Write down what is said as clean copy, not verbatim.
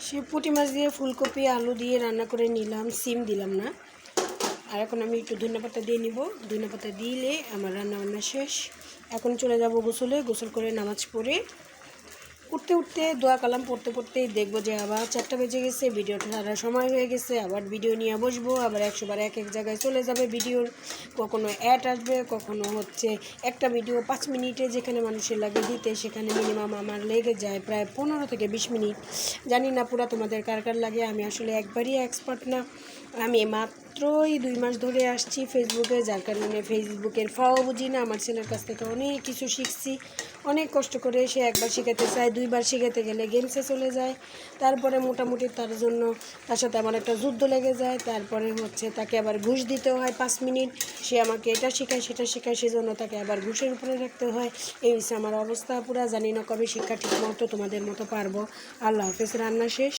সে পুঁটি মাছ দিয়ে ফুলকপি আলু দিয়ে রান্না করে নিলাম, সিম দিলাম না। আর এখন আমি একটু ধনেপাতা দিয়ে নিব। ধনেপাতা দিলে আমার রান্নাবান্না শেষ। এখন চলে যাব গোসলে। গোসল করে নামাজ পড়ে উঠতে উঠতে দোয়া কালাম পড়তে পড়তেই দেখবো যে আবার 4টা বেজে গেছে, ভিডিওটা সারা সময় হয়ে গেছে। আবার ভিডিও নিয়ে বসবো, আবার 100 বার এক এক জায়গায় চলে যাবে ভিডিওর। কখনো অ্যাড আসবে, কখনো একটা ভিডিও 5 মিনিটে যেখানে মানুষের লাগে দিতে, সেখানে মিনিমাম আমার লেগে যায় প্রায় 15 থেকে 20 মিনিট। জানি না পুরা তোমাদের কার কার লাগে। আমি আসলে একবারই এক্সপার্ট না। আমি মাত্রই 2 মাস ধরে আসছি ফেসবুকে, যার কারণে ফেসবুকের ফাও বুঝি না। আমার ছেলের কাছ থেকে অনেক কিছু শিখছি, অনেক কষ্ট করে। সে একবার শেখাতে চায়, 2বার শেখাতে গেলে গেমসে চলে যায়। তারপরে মোটামুটি তার সাথে আমার একটা যুদ্ধ লেগে যায়। তারপরে তাকে আবার ঘুষ দিতে হয় 5 মিনিট। সে আমাকে এটা শেখায় সেটা শেখায়, সেজন্য তাকে আবার ঘুষের উপরে রাখতে হয়। এই হচ্ছে আমার অবস্থা পুরা। জানি না কবে শিক্ষা ঠিক মতো তোমাদের মতো পারবো। আল্লাহ হাফেজ। রান্না শেষ।